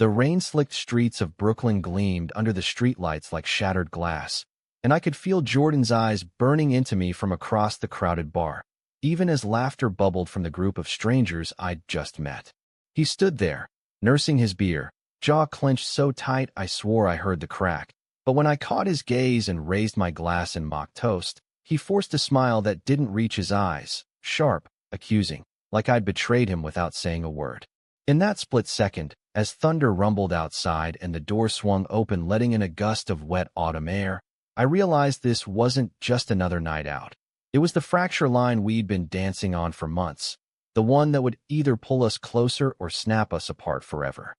The rain-slicked streets of Brooklyn gleamed under the streetlights like shattered glass, and I could feel Jordan's eyes burning into me from across the crowded bar, even as laughter bubbled from the group of strangers I'd just met. He stood there, nursing his beer, jaw clenched so tight I swore I heard the crack. But when I caught his gaze and raised my glass in mock toast, he forced a smile that didn't reach his eyes, sharp, accusing, like I'd betrayed him without saying a word. In that split second, as thunder rumbled outside and the door swung open letting in a gust of wet autumn air, I realized this wasn't just another night out. It was the fracture line we'd been dancing on for months, the one that would either pull us closer or snap us apart forever.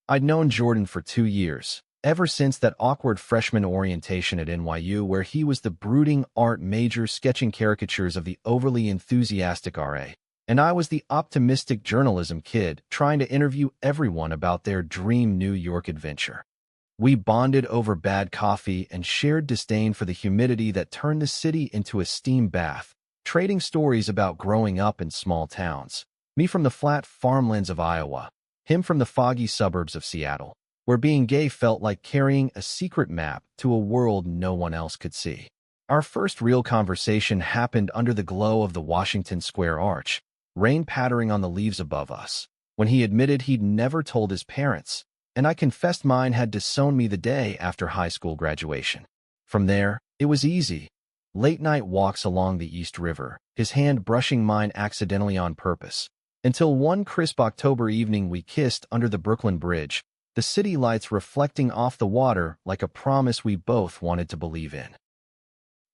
I'd known Jordan for 2 years, ever since that awkward freshman orientation at NYU where he was the brooding art major sketching caricatures of the overly enthusiastic RA, and I was the optimistic journalism kid trying to interview everyone about their dream New York adventure. We bonded over bad coffee and shared disdain for the humidity that turned the city into a steam bath, trading stories about growing up in small towns, me from the flat farmlands of Iowa, him from the foggy suburbs of Seattle, where being gay felt like carrying a secret map to a world no one else could see. Our first real conversation happened under the glow of the Washington Square Arch, rain pattering on the leaves above us, when he admitted he'd never told his parents, and I confessed mine had disowned me the day after high school graduation. From there, it was easy. Late-night walks along the East River, his hand brushing mine accidentally on purpose, until one crisp October evening we kissed under the Brooklyn Bridge, the city lights reflecting off the water like a promise we both wanted to believe in.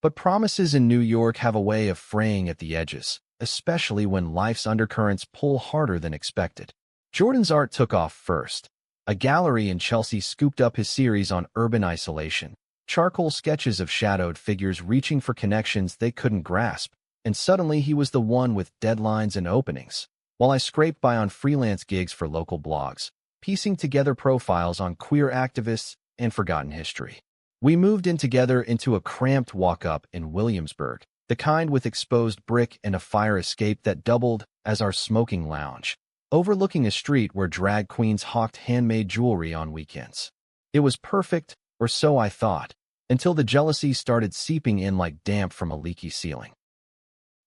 But promises in New York have a way of fraying at the edges, especially when life's undercurrents pull harder than expected. Jordan's art took off first. A gallery in Chelsea scooped up his series on urban isolation, charcoal sketches of shadowed figures reaching for connections they couldn't grasp, and suddenly he was the one with deadlines and openings, while I scraped by on freelance gigs for local blogs, piecing together profiles on queer activists and forgotten history. We moved in together into a cramped walk-up in Williamsburg, the kind with exposed brick and a fire escape that doubled as our smoking lounge, overlooking a street where drag queens hawked handmade jewelry on weekends. It was perfect, or so I thought, until the jealousy started seeping in like damp from a leaky ceiling.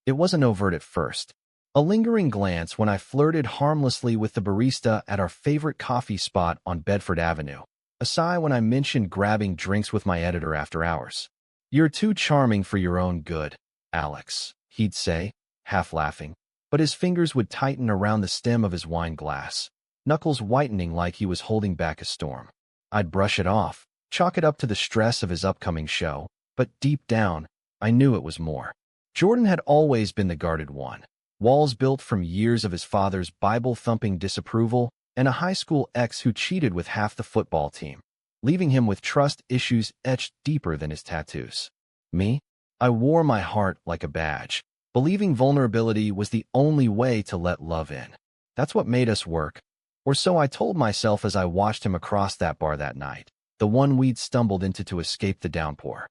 It wasn't overt at first. A lingering glance when I flirted harmlessly with the barista at our favorite coffee spot on Bedford Avenue. A sigh when I mentioned grabbing drinks with my editor after hours. "You're too charming for your own good, Alex," he'd say, half laughing, but his fingers would tighten around the stem of his wine glass, knuckles whitening like he was holding back a storm. I'd brush it off, chalk it up to the stress of his upcoming show, but deep down, I knew it was more. Jordan had always been the guarded one, walls built from years of his father's Bible-thumping disapproval and a high school ex who cheated with half the football team, leaving him with trust issues etched deeper than his tattoos. Me? I wore my heart like a badge, believing vulnerability was the only way to let love in. That's what made us work, or so I told myself as I watched him across that bar that night, the one we'd stumbled into to escape the downpour.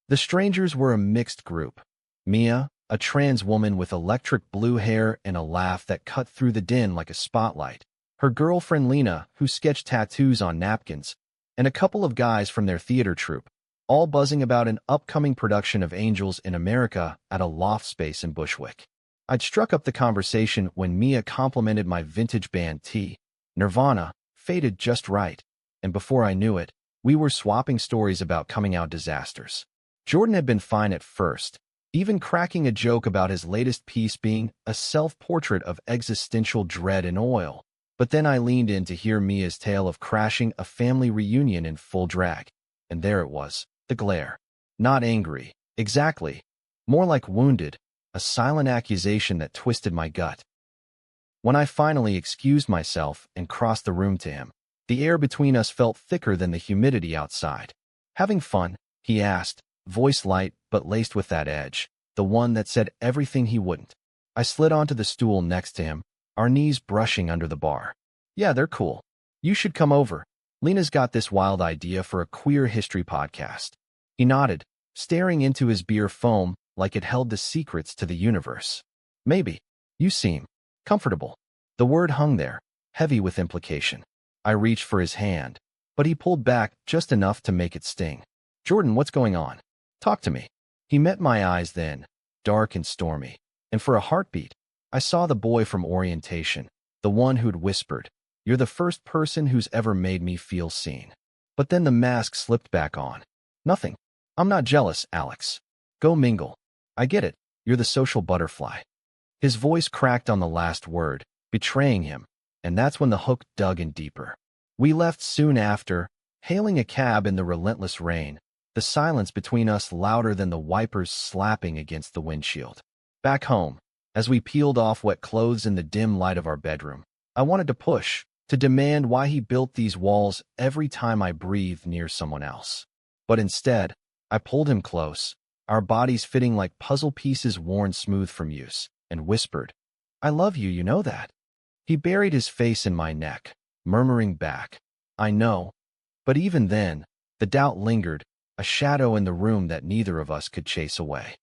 The strangers were a mixed group. Mia, a trans woman with electric blue hair and a laugh that cut through the din like a spotlight, her girlfriend Lena, who sketched tattoos on napkins, and a couple of guys from their theater troupe, all buzzing about an upcoming production of Angels in America at a loft space in Bushwick. I'd struck up the conversation when Mia complimented my vintage band tee, Nirvana, faded just right, and before I knew it, we were swapping stories about coming-out disasters. Jordan had been fine at first, even cracking a joke about his latest piece being a self-portrait of existential dread in oil. But then I leaned in to hear Mia's tale of crashing a family reunion in full drag, and there it was, the glare. Not angry, exactly, more like wounded, a silent accusation that twisted my gut. When I finally excused myself and crossed the room to him, the air between us felt thicker than the humidity outside. "Having fun?" he asked, voice light but laced with that edge, the one that said everything he wouldn't. I slid onto the stool next to him, our knees brushing under the bar. "Yeah, they're cool. You should come over. Lena's got this wild idea for a queer history podcast." He nodded, staring into his beer foam like it held the secrets to the universe. "Maybe. You seem comfortable." The word hung there, heavy with implication. I reached for his hand, but he pulled back just enough to make it sting. Jordan, what's going on? Talk to me. He met my eyes then, dark and stormy, and for a heartbeat, I saw the boy from orientation, the one who'd whispered, "You're the first person who's ever made me feel seen." But then the mask slipped back on. "Nothing. I'm not jealous, Alex. Go mingle. I get it. You're the social butterfly." His voice cracked on the last word, betraying him, and that's when the hook dug in deeper. We left soon after, hailing a cab in the relentless rain, the silence between us louder than the wipers slapping against the windshield. Back home, as we peeled off wet clothes in the dim light of our bedroom, I wanted to push, to demand why he built these walls every time I breathed near someone else. But instead, I pulled him close, our bodies fitting like puzzle pieces worn smooth from use, and whispered, "I love you, you know that." He buried his face in my neck, murmuring back, "I know." But even then, the doubt lingered, a shadow in the room that neither of us could chase away.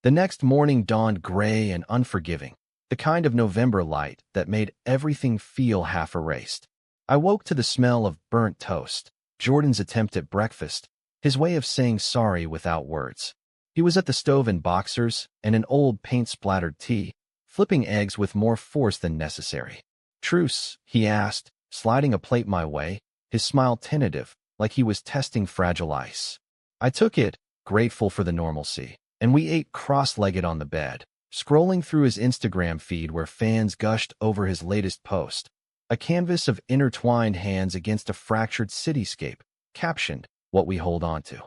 The next morning dawned gray and unforgiving, the kind of November light that made everything feel half erased. I woke to the smell of burnt toast, Jordan's attempt at breakfast, his way of saying sorry without words. He was at the stove in boxers and an old paint-splattered tee, flipping eggs with more force than necessary. "Truce?" he asked, sliding a plate my way, his smile tentative, like he was testing fragile ice. I took it, grateful for the normalcy, and we ate cross-legged on the bed, scrolling through his Instagram feed where fans gushed over his latest post, a canvas of intertwined hands against a fractured cityscape, captioned, "What we hold on to."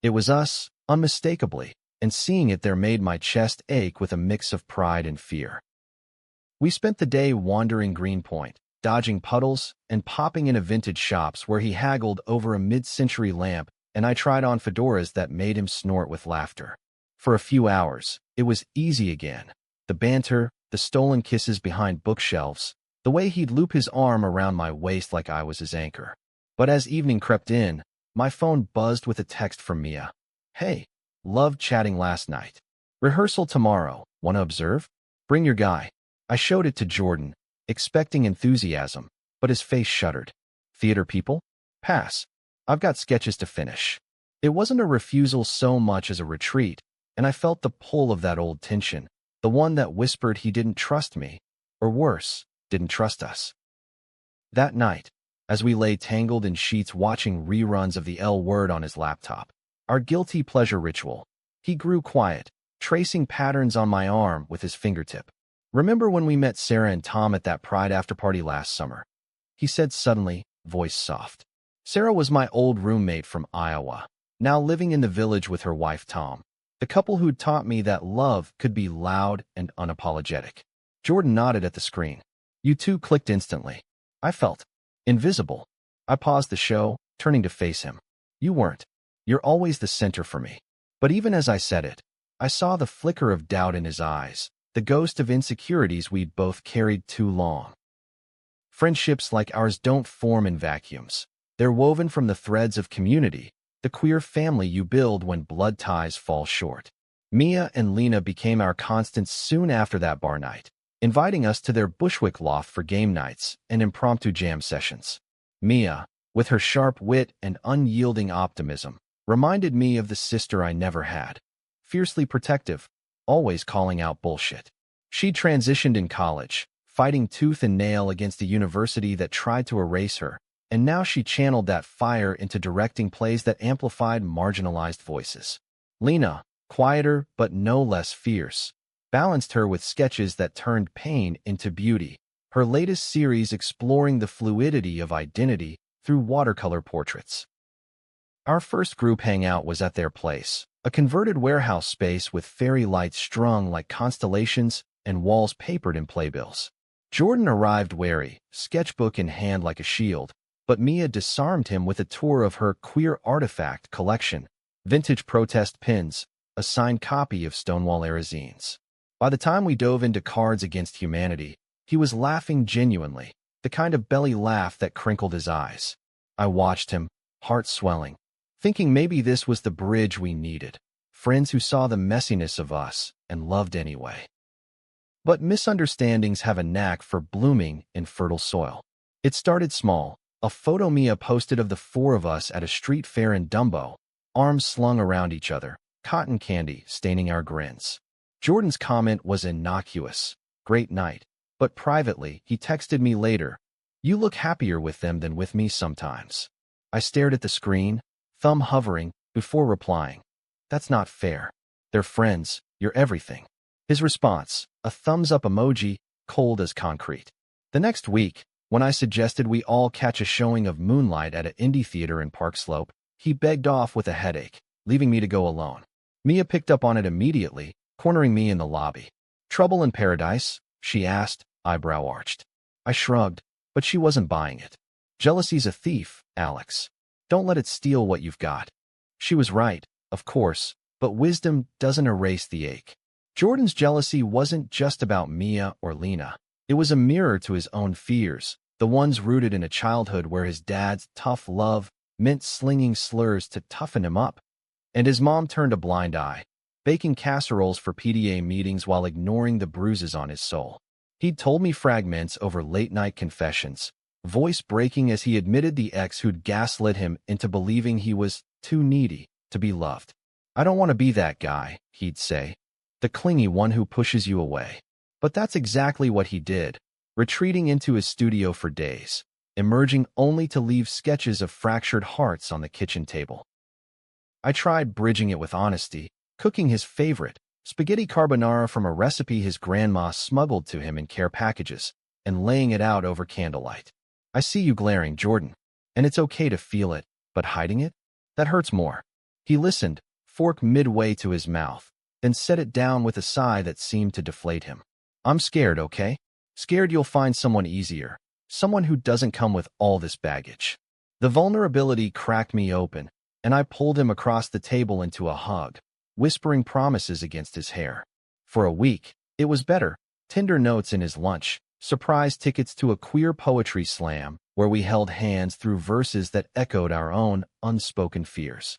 It was us, unmistakably, and seeing it there made my chest ache with a mix of pride and fear. We spent the day wandering Greenpoint, dodging puddles, and popping into vintage shops where he haggled over a mid-century lamp and I tried on fedoras that made him snort with laughter. For a few hours, it was easy again. The banter, the stolen kisses behind bookshelves, the way he'd loop his arm around my waist like I was his anchor. But as evening crept in, my phone buzzed with a text from Mia. "Hey, loved chatting last night. Rehearsal tomorrow. Wanna observe? Bring your guy." I showed it to Jordan, expecting enthusiasm, but his face shuddered. "Theater people? Pass. I've got sketches to finish." It wasn't a refusal so much as a retreat, and I felt the pull of that old tension, the one that whispered he didn't trust me, or worse, didn't trust us. That night, as we lay tangled in sheets watching reruns of the L Word on his laptop, our guilty pleasure ritual, he grew quiet, tracing patterns on my arm with his fingertip. "Remember when we met Sarah and Tom at that Pride after-party last summer?" he said suddenly, voice soft. Sarah was my old roommate from Iowa, now living in the village with her wife Tom, the couple who'd taught me that love could be loud and unapologetic. Jordan nodded at the screen. You two clicked instantly. I felt invisible. I paused the show, turning to face him. "You weren't. You're always the center for me." But even as I said it, I saw the flicker of doubt in his eyes, the ghost of insecurities we'd both carried too long. Friendships like ours don't form in vacuums. They're woven from the threads of community, the queer family you build when blood ties fall short. Mia and Lena became our constants soon after that bar night, inviting us to their Bushwick loft for game nights and impromptu jam sessions. Mia, with her sharp wit and unyielding optimism, reminded me of the sister I never had. Fiercely protective, always calling out bullshit. She transitioned in college, fighting tooth and nail against a university that tried to erase her, and now she channeled that fire into directing plays that amplified marginalized voices. Lena, quieter but no less fierce, balanced her with sketches that turned pain into beauty, her latest series exploring the fluidity of identity through watercolor portraits. Our first group hangout was at their place, a converted warehouse space with fairy lights strung like constellations and walls papered in playbills. Jordan arrived wary, sketchbook in hand like a shield, but Mia disarmed him with a tour of her queer artifact collection, vintage protest pins, a signed copy of Stonewall-era zines. By the time we dove into Cards Against Humanity, he was laughing genuinely, the kind of belly laugh that crinkled his eyes. I watched him, heart swelling, thinking maybe this was the bridge we needed, friends who saw the messiness of us and loved anyway. But misunderstandings have a knack for blooming in fertile soil. It started small. A photo Mia posted of the four of us at a street fair in Dumbo, arms slung around each other, cotton candy staining our grins. Jordan's comment was innocuous. Great night. But privately, he texted me later, "You look happier with them than with me sometimes." I stared at the screen, thumb hovering, before replying, "That's not fair. They're friends, you're everything." His response, a thumbs-up emoji, cold as concrete. The next week, when I suggested we all catch a showing of Moonlight at an indie theater in Park Slope, he begged off with a headache, leaving me to go alone. Mia picked up on it immediately, cornering me in the lobby. "Trouble in Paradise?" she asked, eyebrow arched. I shrugged, but she wasn't buying it. "Jealousy's a thief, Alex. Don't let it steal what you've got." She was right, of course, but wisdom doesn't erase the ache. Jordan's jealousy wasn't just about Mia or Lena. It was a mirror to his own fears, the ones rooted in a childhood where his dad's tough love meant slinging slurs to toughen him up. And his mom turned a blind eye, baking casseroles for PTA meetings while ignoring the bruises on his soul. He'd told me fragments over late-night confessions, voice breaking as he admitted the ex who'd gaslit him into believing he was too needy to be loved. "I don't want to be that guy," he'd say, "the clingy one who pushes you away." But that's exactly what he did, retreating into his studio for days, emerging only to leave sketches of fractured hearts on the kitchen table. I tried bridging it with honesty, cooking his favorite, spaghetti carbonara from a recipe his grandma smuggled to him in care packages, and laying it out over candlelight. "I see you glaring, Jordan, and it's okay to feel it, but hiding it? That hurts more." He listened, fork midway to his mouth, then set it down with a sigh that seemed to deflate him. "I'm scared, okay? Scared you'll find someone easier, someone who doesn't come with all this baggage." The vulnerability cracked me open, and I pulled him across the table into a hug, whispering promises against his hair. For a week, it was better. Tender notes in his lunch, surprise tickets to a queer poetry slam, where we held hands through verses that echoed our own unspoken fears.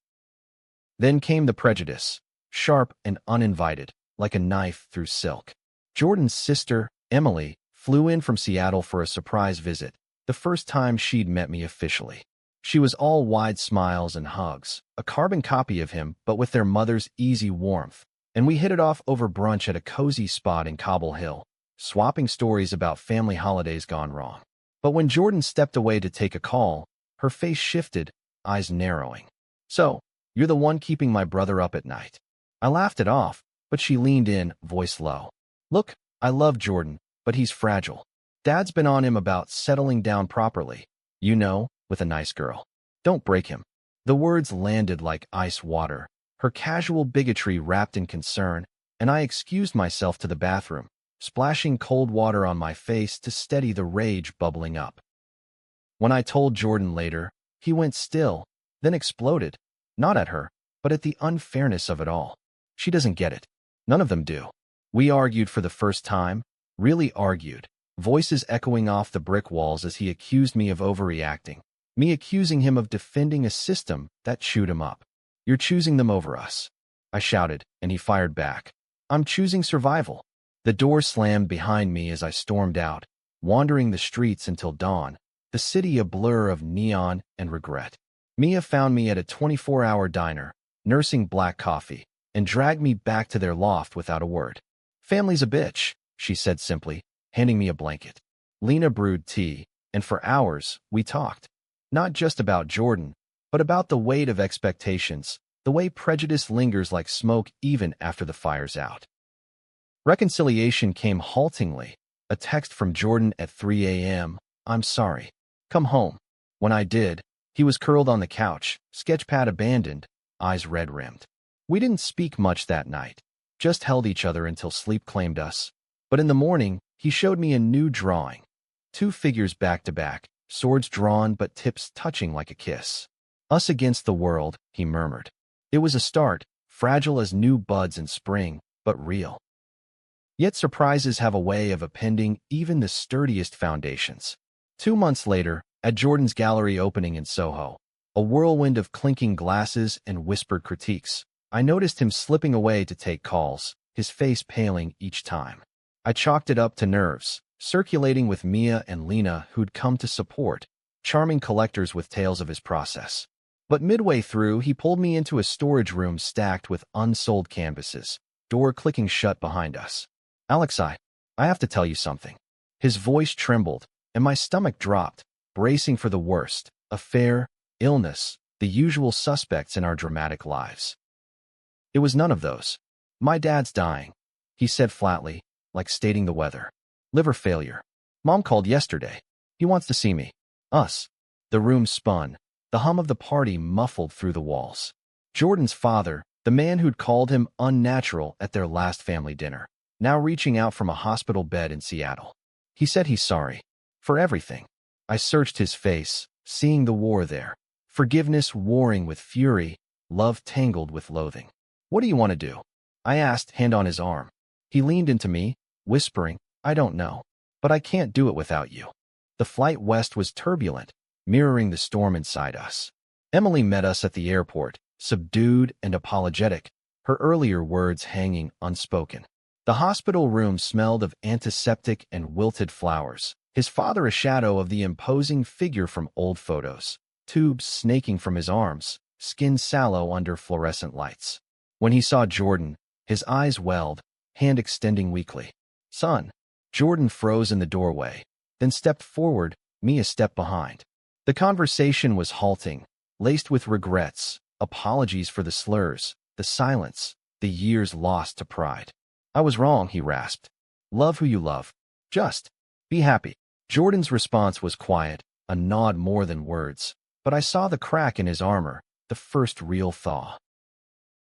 Then came the prejudice, sharp and uninvited, like a knife through silk. Jordan's sister, Emily, flew in from Seattle for a surprise visit, the first time she'd met me officially. She was all wide smiles and hugs, a carbon copy of him but with their mother's easy warmth, and we hit it off over brunch at a cozy spot in Cobble Hill, swapping stories about family holidays gone wrong. But when Jordan stepped away to take a call, her face shifted, eyes narrowing. "So, you're the one keeping my brother up at night." I laughed it off, but she leaned in, voice low. "Look, I love Jordan, but he's fragile. Dad's been on him about settling down properly, you know, with a nice girl. Don't break him." The words landed like ice water, her casual bigotry wrapped in concern, and I excused myself to the bathroom, splashing cold water on my face to steady the rage bubbling up. When I told Jordan later, he went still, then exploded, not at her, but at the unfairness of it all. She doesn't get it. None of them do. We argued for the first time, really argued, voices echoing off the brick walls as he accused me of overreacting, me accusing him of defending a system that chewed him up. "You're choosing them over us," I shouted, and he fired back. "I'm choosing survival." The door slammed behind me as I stormed out, wandering the streets until dawn, the city a blur of neon and regret. Mia found me at a 24-hour diner, nursing black coffee, and dragged me back to their loft without a word. "Family's a bitch," she said simply, handing me a blanket. Lena brewed tea, and for hours we talked. Not just about Jordan, but about the weight of expectations, the way prejudice lingers like smoke even after the fire's out. Reconciliation came haltingly, a text from Jordan at 3 a.m., "I'm sorry. Come home." When I did, he was curled on the couch, sketchpad abandoned, eyes red-rimmed. We didn't speak much that night, just held each other until sleep claimed us. But in the morning, he showed me a new drawing. Two figures back to back, swords drawn but tips touching like a kiss. "Us against the world," he murmured. It was a start, fragile as new buds in spring, but real. Yet surprises have a way of appending even the sturdiest foundations. 2 months later, at Jordan's gallery opening in Soho, a whirlwind of clinking glasses and whispered critiques, I noticed him slipping away to take calls, his face paling each time. I chalked it up to nerves, circulating with Mia and Lena, who'd come to support, charming collectors with tales of his process. But midway through, he pulled me into a storage room stacked with unsold canvases, door clicking shut behind us. "Alexei, I have to tell you something." His voice trembled, and my stomach dropped, bracing for the worst: affair, illness, the usual suspects in our dramatic lives. It was none of those. "My dad's dying," he said flatly, like stating the weather. "Liver failure. Mom called yesterday. He wants to see me." Us. The room spun, the hum of the party muffled through the walls. Jordan's father, the man who'd called him unnatural at their last family dinner, now reaching out from a hospital bed in Seattle. He said he's sorry. For everything. I searched his face, seeing the war there. Forgiveness warring with fury, love tangled with loathing. "What do you want to do?" I asked, hand on his arm. He leaned into me, whispering, "I don't know. But I can't do it without you." The flight west was turbulent, mirroring the storm inside us. Emily met us at the airport, subdued and apologetic, her earlier words hanging unspoken. The hospital room smelled of antiseptic and wilted flowers, his father a shadow of the imposing figure from old photos, tubes snaking from his arms, skin sallow under fluorescent lights. When he saw Jordan, his eyes welled, hand extending weakly. "Son." Jordan froze in the doorway, then stepped forward, me a step behind. The conversation was halting, laced with regrets, apologies for the slurs, the silence, the years lost to pride. "I was wrong," he rasped. "Love who you love. Just be happy." Jordan's response was quiet, a nod more than words, but I saw the crack in his armor, the first real thaw.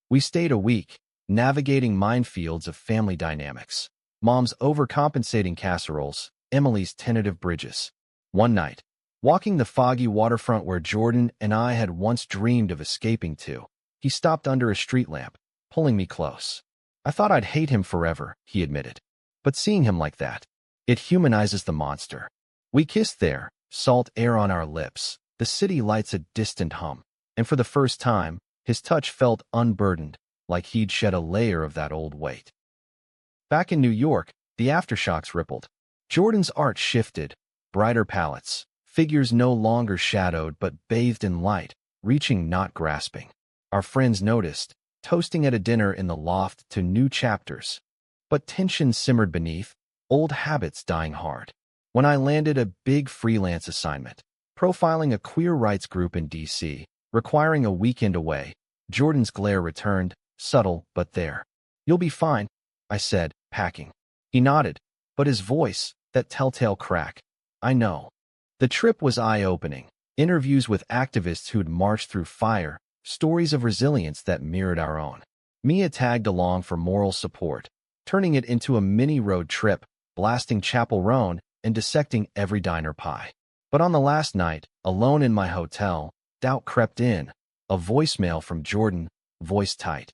We stayed a week, navigating minefields of family dynamics. Mom's overcompensating casseroles, Emily's tentative bridges. One night, walking the foggy waterfront where Jordan and I had once dreamed of escaping to, he stopped under a street lamp, pulling me close. "I thought I'd hate him forever," he admitted. "But seeing him like that, it humanizes the monster." We kissed there, salt air on our lips, the city lights a distant hum, and for the first time, his touch felt unburdened, like he'd shed a layer of that old weight. Back in New York, the aftershocks rippled. Jordan's art shifted, brighter palettes, figures no longer shadowed but bathed in light, reaching not grasping. Our friends noticed, toasting at a dinner in the loft to new chapters. But tension simmered beneath, old habits dying hard. When I landed a big freelance assignment, profiling a queer rights group in D.C., requiring a weekend away, Jordan's glare returned, subtle but there. "You'll be fine," I said, packing. He nodded, but his voice, that telltale crack. "I know." The trip was eye-opening. Interviews with activists who'd marched through fire, stories of resilience that mirrored our own. Mia tagged along for moral support, turning it into a mini road trip, blasting Chapel Roan and dissecting every diner pie. But on the last night, alone in my hotel, doubt crept in. A voicemail from Jordan, voice tight.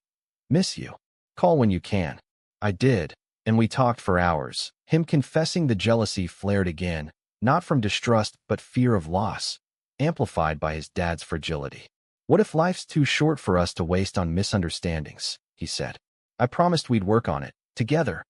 "Miss you. Call when you can." I did, and we talked for hours, him confessing the jealousy flared again, not from distrust but fear of loss, amplified by his dad's fragility. "What if life's too short for us to waste on misunderstandings?" he said. I promised we'd work on it, together.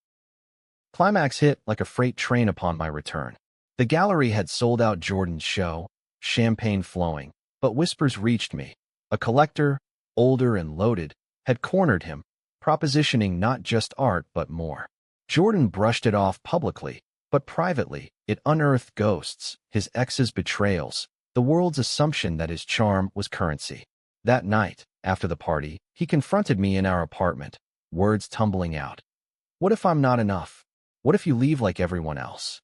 Climax hit like a freight train upon my return. The gallery had sold out Jordan's show, champagne flowing, but whispers reached me. A collector, older and loaded, had cornered him, propositioning not just art but more. Jordan brushed it off publicly, but privately, it unearthed ghosts, his ex's betrayals, the world's assumption that his charm was currency. That night, after the party, he confronted me in our apartment, words tumbling out. "What if I'm not enough? What if you leave like everyone else?"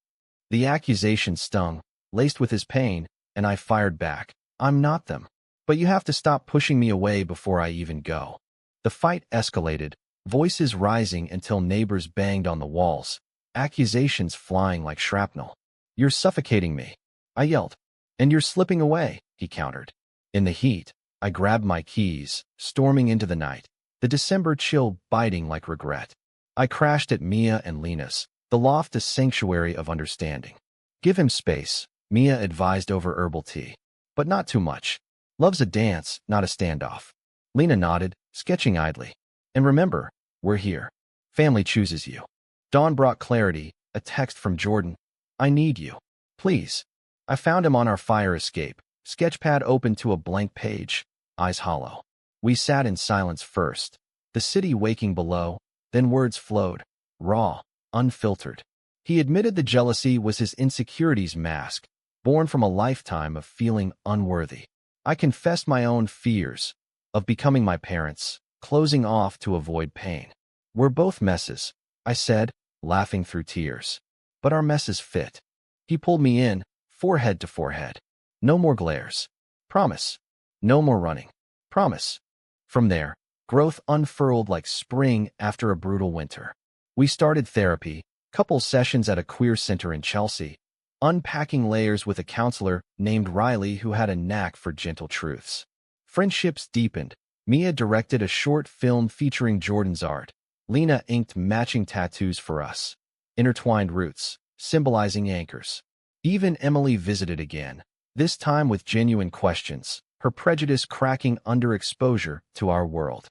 The accusation stung, laced with his pain, and I fired back. "I'm not them. But you have to stop pushing me away before I even go." The fight escalated, voices rising until neighbors banged on the walls, accusations flying like shrapnel. "You're suffocating me," I yelled. "And you're slipping away," he countered. In the heat, I grabbed my keys, storming into the night, the December chill biting like regret. I crashed at Mia and Lena's, the loft a sanctuary of understanding. "Give him space," Mia advised over herbal tea. "But not too much. Love's a dance, not a standoff." Lena nodded, sketching idly. "And remember, we're here. Family chooses you." Dawn brought clarity, a text from Jordan. I need you. Please. I found him on our fire escape, sketchpad open to a blank page, eyes hollow. We sat in silence first, the city waking below, then words flowed, raw, unfiltered. He admitted the jealousy was his insecurities mask, born from a lifetime of feeling unworthy. I confessed my own fears of becoming my parents, closing off to avoid pain. We're both messes, I said, laughing through tears. But our messes fit. He pulled me in, forehead to forehead. No more glares. Promise. No more running. Promise. From there, growth unfurled like spring after a brutal winter. We started therapy, couple sessions at a queer center in Chelsea, unpacking layers with a counselor named Riley who had a knack for gentle truths. Friendships deepened. Mia directed a short film featuring Jordan's art. Lena inked matching tattoos for us. Intertwined roots, symbolizing anchors. Even Emily visited again, this time with genuine questions, her prejudice cracking under exposure to our world.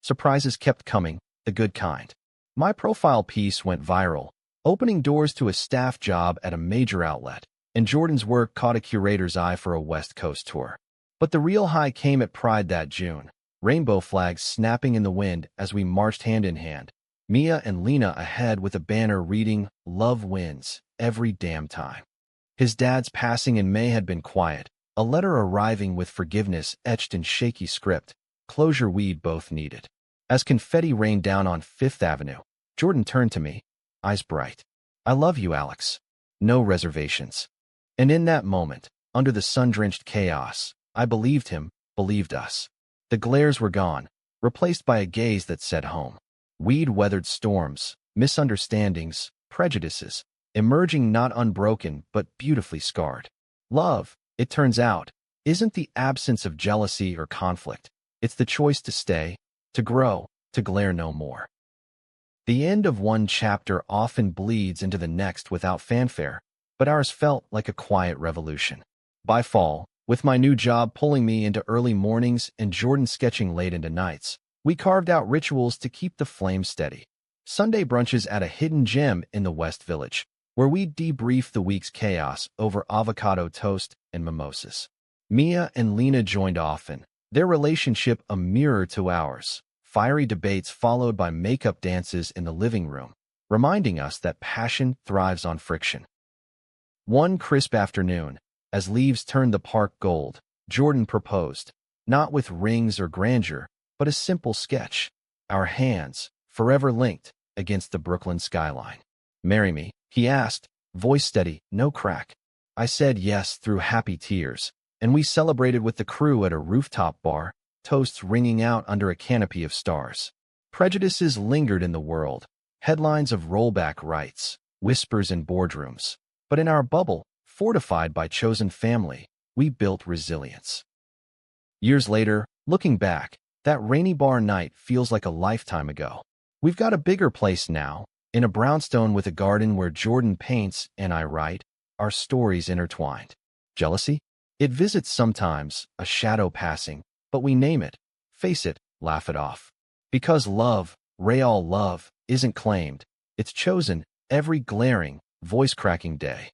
Surprises kept coming, the good kind. My profile piece went viral, opening doors to a staff job at a major outlet, and Jordan's work caught a curator's eye for a West Coast tour. But the real high came at Pride that June, rainbow flags snapping in the wind as we marched hand in hand, Mia and Lena ahead with a banner reading, "Love wins, every damn time." His dad's passing in May had been quiet, a letter arriving with forgiveness etched in shaky script, closure we'd both needed. As confetti rained down on Fifth Avenue, Jordan turned to me, eyes bright. "I love you, Alex. No reservations." And in that moment, under the sun-drenched chaos, I believed him, believed us. The glares were gone, replaced by a gaze that said home. We'd weathered storms, misunderstandings, prejudices, emerging not unbroken but beautifully scarred. Love, it turns out, isn't the absence of jealousy or conflict. It's the choice to stay, to grow, to glare no more. The end of one chapter often bleeds into the next without fanfare, but ours felt like a quiet revolution. By fall, with my new job pulling me into early mornings and Jordan sketching late into nights, we carved out rituals to keep the flame steady. Sunday brunches at a hidden gem in the West Village, where we debrief the week's chaos over avocado toast and mimosas. Mia and Lena joined often, their relationship a mirror to ours. Fiery debates followed by makeup dances in the living room, reminding us that passion thrives on friction. One crisp afternoon, as leaves turned the park gold, Jordan proposed, not with rings or grandeur, but a simple sketch, our hands, forever linked, against the Brooklyn skyline. "Marry me?" he asked, voice steady, no crack. I said yes through happy tears, and we celebrated with the crew at a rooftop bar, toasts ringing out under a canopy of stars. Prejudices lingered in the world, headlines of rollback rights, whispers in boardrooms. But in our bubble, fortified by chosen family, we built resilience. Years later, looking back, that rainy bar night feels like a lifetime ago. We've got a bigger place now, in a brownstone with a garden where Jordan paints and I write, our stories intertwined. Jealousy? It visits sometimes, a shadow passing, but we name it, face it, laugh it off. Because love, real love, isn't claimed, it's chosen every glaring, voice-cracking day.